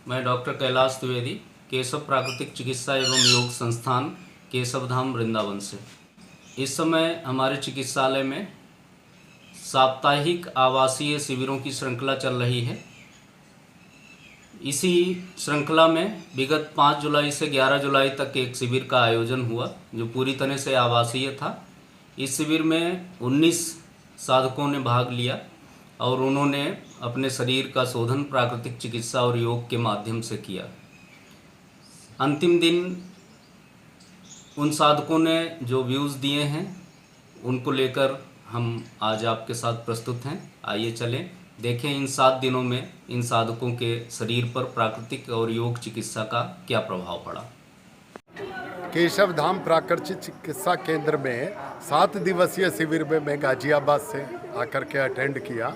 मैं डॉक्टर कैलाश द्विवेदी, केशव प्राकृतिक चिकित्सा एवं योग संस्थान केशवधाम वृंदावन से। इस समय हमारे चिकित्सालय में साप्ताहिक आवासीय शिविरों की श्रृंखला चल रही है। इसी श्रृंखला में विगत 5 जुलाई से 11 जुलाई तक एक शिविर का आयोजन हुआ, जो पूरी तरह से आवासीय था। इस शिविर में 19 साधकों ने भाग लिया और उन्होंने अपने शरीर का शोधन प्राकृतिक चिकित्सा और योग के माध्यम से किया। अंतिम दिन उन साधकों ने जो व्यूज़ दिए हैं उनको लेकर हम आज आपके साथ प्रस्तुत हैं। आइए चलें देखें इन 7 दिनों में इन साधकों के शरीर पर प्राकृतिक और योग चिकित्सा का क्या प्रभाव पड़ा। केशवधाम प्राकृतिक चिकित्सा केंद्र में 7 दिवसीय शिविर में मैं गाजियाबाद से आकर के अटेंड किया।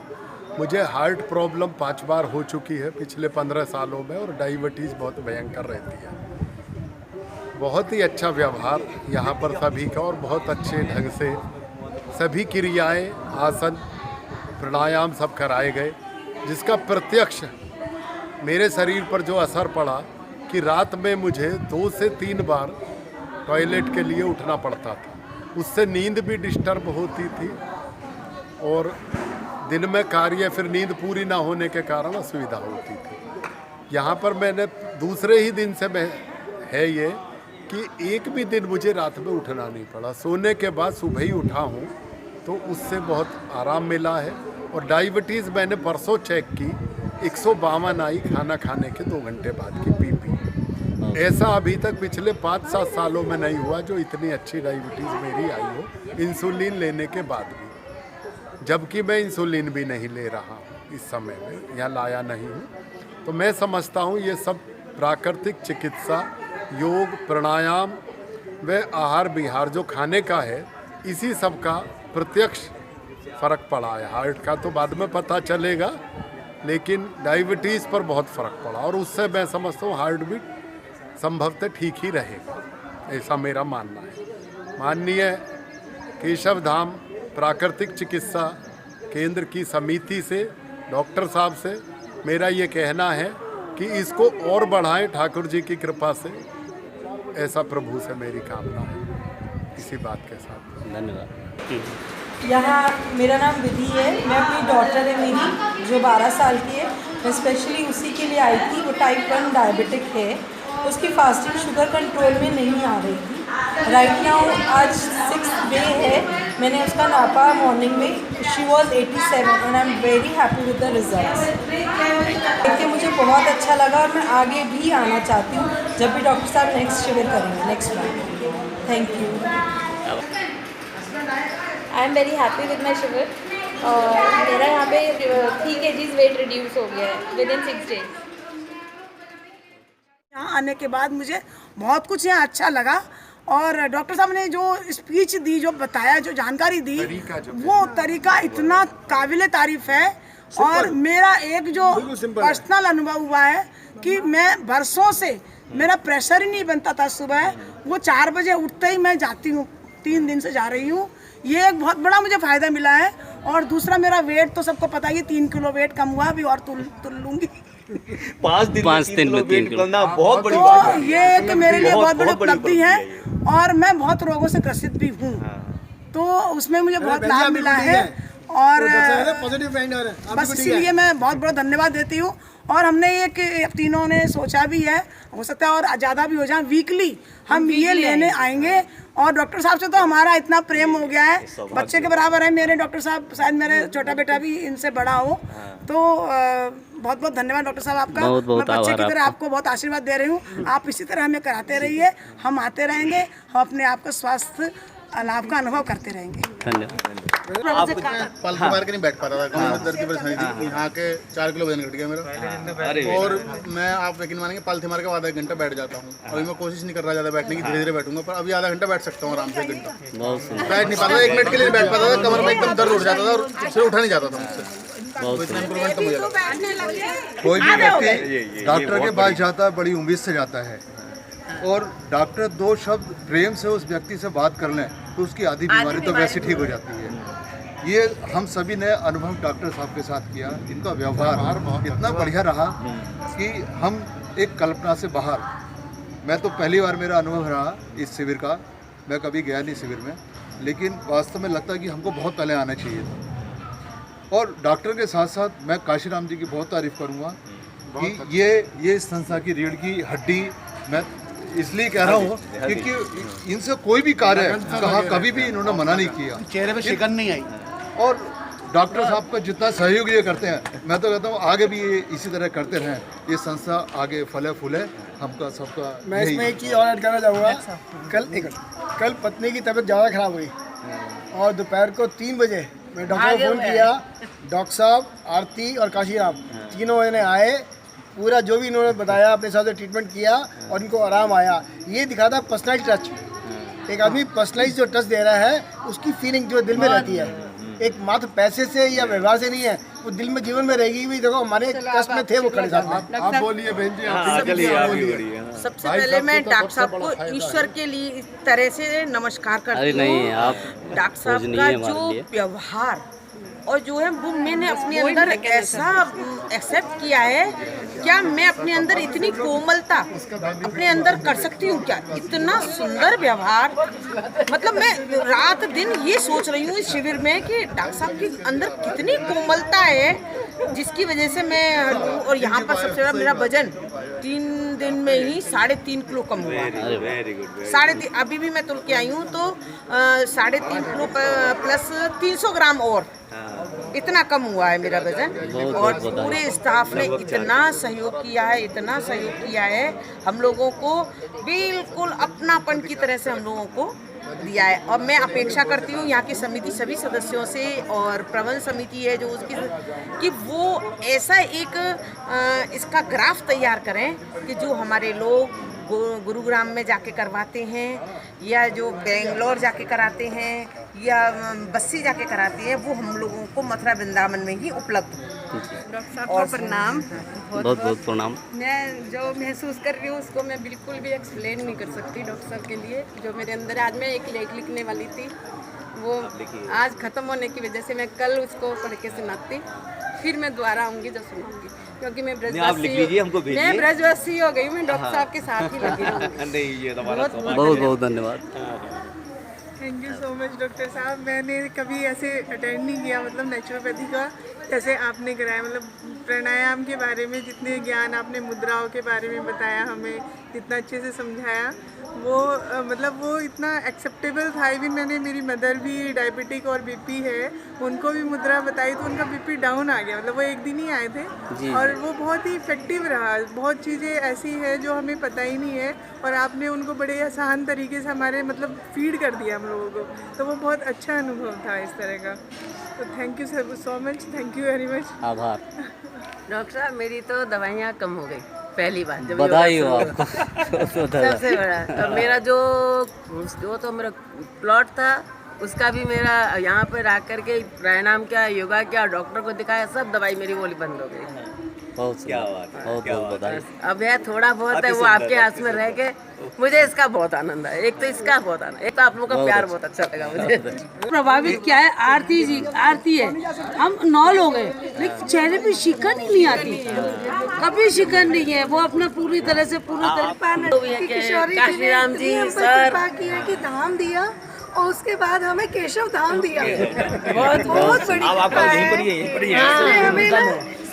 मुझे हार्ट प्रॉब्लम 5 बार हो चुकी है पिछले 15 सालों में और डायबिटीज़ बहुत भयंकर रहती है। बहुत ही अच्छा व्यवहार यहाँ पर सभी का और बहुत अच्छे ढंग से सभी क्रियाएं, आसन, प्राणायाम सब कराए गए, जिसका प्रत्यक्ष मेरे शरीर पर जो असर पड़ा कि रात में मुझे 2 से 3 बार टॉयलेट के लिए उठना पड़ता था। उससे नींद भी डिस्टर्ब होती थी और दिन में कार्य फिर नींद पूरी ना होने के कारण असुविधा होती थी। यहाँ पर मैंने दूसरे ही दिन से है ये कि एक भी दिन मुझे रात में उठना नहीं पड़ा। सोने के बाद सुबह ही उठा हूँ तो उससे बहुत आराम मिला है। और डायबिटीज़ मैंने परसों चेक की, 152 आई खाना खाने के 2 घंटे बाद की बीपी। ऐसा अभी तक पिछले 5-7 सालों में नहीं हुआ जो इतनी अच्छी डायबिटीज़ मेरी आई हो इंसुलिन लेने के बाद भी, जबकि मैं इंसुलिन भी नहीं ले रहा हूँ इस समय में, यहाँ लाया नहीं हूँ। तो मैं समझता हूँ ये सब प्राकृतिक चिकित्सा, योग, प्राणायाम व आहार विहार जो खाने का है, इसी सब का प्रत्यक्ष फ़र्क पड़ा है। हार्ट का तो बाद में पता चलेगा, लेकिन डायबिटीज़ पर बहुत फ़र्क पड़ा और उससे मैं समझता हूँ हार्ट बीट संभवतः ठीक ही रहेगा, ऐसा मेरा मानना है। माननीय केशवधाम प्राकृतिक चिकित्सा केंद्र की समिति से, डॉक्टर साहब से मेरा ये कहना है कि इसको और बढ़ाएं ठाकुर जी की कृपा से, ऐसा प्रभु से मेरी कामना है। इसी बात के साथ धन्यवाद। यहाँ मेरा नाम विधि है, मैं अपनी डॉटर है मेरी जो 12 साल की है, मैं स्पेशली उसी के लिए आई थी। वो टाइप 1 डायबिटिक है, उसकी फास्टिंग शुगर कंट्रोल में नहीं आ रही थी। राइट नाउ आज 6th डे है, मैंने उसका नापा मॉर्निंग में, she was 87 and I am very happy with the results. देखिए मुझे बहुत अच्छा लगा और मैं आगे भी आना चाहती हूँ जब भी डॉक्टर साहब नेक्स्ट शिविर करेंगे next month. Thank you. I am very happy with my शिविर। मेरा यहाँ पे 3 kgs वेट रिड्यूस हो गया है विद इन 6 days। यहाँ आने के बाद मुझे बहुत कुछ यहाँ अच्छा लगा और डॉक्टर साहब ने जो स्पीच दी, जो बताया, जो जानकारी दी, वो तरीका इतना काबिले तारीफ है। और मेरा एक जो पर्सनल अनुभव हुआ है कि मैं बरसों से मेरा प्रेशर ही नहीं बनता था सुबह, वो 4 बजे उठते ही मैं जाती हूँ, 3 दिन से जा रही हूँ। ये एक बहुत बड़ा मुझे फ़ायदा मिला है। और दूसरा मेरा वेट तो सबको पता ही, 3 किलो वेट कम हुआ, अभी और तुल लूँगी। 5 दिन में 3 किलो बहुत बड़ी तो बात है। ये एक मेरे लिए बहुत बड़ी उपलब्धि है और मैं बहुत रोगों से ग्रसित भी हूँ, तो उसमें मुझे बहुत लाभ मिला है। और बस इसीलिए मैं बहुत बड़ा धन्यवाद देती हूँ। और हमने एक तीनों ने सोचा भी है, हो सकता है और ज़्यादा भी हो जाए, वीकली हम ये लेने आएंगे। और डॉक्टर साहब से तो हमारा इतना प्रेम हो गया है, बच्चे के बराबर है मेरे डॉक्टर साहब, शायद मेरे छोटा बेटा भी इनसे बड़ा हो। तो बहुत बहुत धन्यवाद डॉक्टर साहब आपका। मैं बच्चे की तरह आपको बहुत आशीर्वाद दे रही हूँ। आप इसी तरह हमें कराते रहिए, हम आते रहेंगे, हम अपने आप का स्वास्थ्य लाभ का अनुभव करते रहेंगे। पालतू मार के नहीं बैठ पाता था, दर्द की परेशानी थी। यहाँ के 4 किलो वजन घट गया मेरा। और मैं, आप यकीन मानेंगे, पालतू मार के आधा 1 घंटा बैठ जाता हूँ। अभी मैं कोशिश नहीं कर रहा ज़्यादा बैठने की, धीरे धीरे बैठूंगा, पर अभी आधा घंटा बैठ सकता हूँ आराम से। 1 घंटा बैठ नहीं पाता, 1 मिनट के लिए बैठ पाता था, कमर में एकदम दर्द उठ जाता था और सिर उठा नहीं जाता था मुझसे। इतना इम्प्रूवमेंट तो मुझे लगा। कोई भी व्यक्ति डॉक्टर के पास जाता है बड़ी उम्मीद से जाता है, और डॉक्टर 2 शब्द प्रेम से उस व्यक्ति से बात कर लें तो उसकी आधी बीमारी तो वैसे ठीक हो जाती है। ये हम सभी ने अनुभव डॉक्टर साहब के साथ किया। इनका व्यवहार इतना बढ़िया रहा कि हम एक कल्पना से बाहर। मैं तो पहली बार मेरा अनुभव रहा इस शिविर का, मैं कभी गया नहीं शिविर में, लेकिन वास्तव में लगता है कि हमको बहुत पहले आना चाहिए था। और डॉक्टर के साथ साथ मैं काशीराम जी की बहुत तारीफ करूँगा कि ये इस संस्था की रीढ़ की हड्डी, मैं इसलिए कह रहा हूँ क्योंकि इनसे कोई भी कार्य कहा कभी भी इन्होंने मना नहीं किया, चेहरे पे शिकन नहीं आई। और डॉक्टर साहब का जितना सहयोग ये करते हैं, मैं तो कहता हूँ आगे भी ये इसी तरह करते रहें, ये संस्था आगे फले फूले, हमका सबका। मैं इसमें एक चीज़ और ऐड करना चाहूँगा। कल पत्नी की तबीयत ज़्यादा खराब हुई और दोपहर को 3 बजे मैं डॉक्टर को फ़ोन किया। डॉक्टर साहब, आरती और काशीराम तीनों जने आए, पूरा जो भी इन्होंने बताया अपने हिसाब से ट्रीटमेंट किया और इनको आराम आया। ये दिखा था पर्सनलाइज टच। एक आदमी पर्सनलाइज जो टच दे रहा है, उसकी फीलिंग जो दिल में रहती है, एक मात्र पैसे से या व्यवहार से नहीं है, वो दिल में जीवन में रहेगी। भी देखो हमारे कष्ट में थे वो खड़े साथ में। आप बोलिए बहन जी, आप बोलिए। सबसे पहले मैं डॉक्टर साहब को ईश्वर के लिए इस तरह से नमस्कार करती हूँ। डॉक्टर साहब का जो व्यवहार और जो है वो मैंने अपने अंदर ऐसा एक्सेप्ट किया है, क्या मैं अपने अंदर इतनी कोमलता अपने अंदर कर सकती हूँ क्या? इतना सुंदर व्यवहार, मतलब मैं रात दिन ये सोच रही हूँ इस शिविर में कि डॉक्टर साहब के अंदर कितनी कोमलता है, जिसकी वजह से मैं। और यहाँ पर सबसे बड़ा मेरा वजन 3 दिन में ही 3.5 किलो कम हुआ। 3.5 अभी भी मैं तुल के आई हूँ तो 3.5 किलो प्लस 300 ग्राम और इतना कम हुआ है मेरा वजन। और पूरे स्टाफ ने इतना सहयोग किया है, इतना सहयोग किया है, हम लोगों को बिल्कुल अपनापन की तरह से हम लोगों को दिया है। और मैं अपेक्षा करती हूँ यहाँ की समिति सभी सदस्यों से और प्रबंध समिति है जो उसकी, कि वो ऐसा एक इसका ग्राफ तैयार करें कि जो हमारे लोग गुरुग्राम में जाके करवाते हैं या जो बेंगलोर जाके कराते हैं या बस्सी जाके कराते हैं, वो हम लोगों को मथुरा वृंदावन में ही उपलब्ध। डॉक्टर साहब को प्रणाम, बहुत बहुत प्रणाम। मैं जो महसूस कर रही हूँ उसको मैं बिल्कुल भी एक्सप्लेन नहीं कर सकती डॉक्टर साहब के लिए। जो मेरे अंदर आज मैं एक लेख लिखने वाली थी, वो आज ख़त्म होने की वजह से मैं कल उसको पढ़ के सुनाती, फिर मैं दोबारा आऊँगी जब सुनाऊँगी, क्योंकि मैं ब्रजवासी हो गई, मैं डॉक्टर साहब के साथ ही लगी हूँ। बहुत बहुत धन्यवाद। Thank you so much doctor साहब। मैंने कभी ऐसे अटेंड नहीं किया, मतलब नेचुरोपैथी का जैसे आपने कराया, मतलब प्राणायाम के बारे में जितने ज्ञान आपने, मुद्राओं के बारे में बताया हमें, जितना अच्छे से समझाया, वो मतलब वो इतना एक्सेप्टेबल था। इवन मैंने, मेरी मदर भी डायबिटिक और बीपी है, उनको भी मुद्रा बताई तो उनका बीपी डाउन आ गया, मतलब वो एक दिन ही आए थे और वो बहुत ही इफेक्टिव रहा। बहुत चीज़ें ऐसी है जो हमें पता ही नहीं है और आपने उनको बड़े आसान तरीके से हमारे मतलब फीड कर दिया हम लोगों को, तो वो बहुत अच्छा अनुभव था इस तरह का। तो thank you so much, thank you very much. आभार। डॉक्टर साहब मेरी तो दवाइयाँ कम हो गई पहली बार जब बधाई हो आपको। सबसे बड़ा तो मेरा जो तो मेरा प्लॉट था उसका भी मेरा यहाँ पर आकर के प्राणायाम किया, योगा किया, डॉक्टर को दिखाया, सब दवाई मेरी बोली बंद हो गई। बहुत क्या बात है, बहुत बहुत बधाई। अब है थोड़ा बहुत है वो आपके हाथ में रह के, मुझे इसका बहुत आनंद है। एक तो इसका बहुत आनंद, एक तो आप लोगों का प्यार बहुत अच्छा लगा मुझे। प्रभावित क्या है, आरती जी, आरती है, हम 9 लोग हैं, लेकिन चेहरे पे शिकन ही नहीं आती, कभी शिकन नहीं है। वो अपना पूरी तरह से काशीराम जी सर की धाम दिया और उसके बाद हमें केशव धाम दिया। बहुत बहुत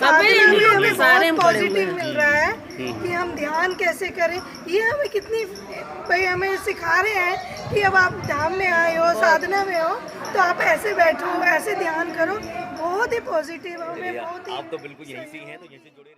बड़ी हमें सारे पॉजिटिव मिल रहा है कि हम ध्यान कैसे करें। ये हमें कितनी भाई हमें सिखा रहे हैं कि अब आप धाम में आए हो, साधना में हो, तो आप ऐसे बैठो, ऐसे ध्यान करो। बहुत ही पॉजिटिव, हमें बहुत ही, आप तो बिल्कुल यहीं से हैं, तो यहीं से जुड़े।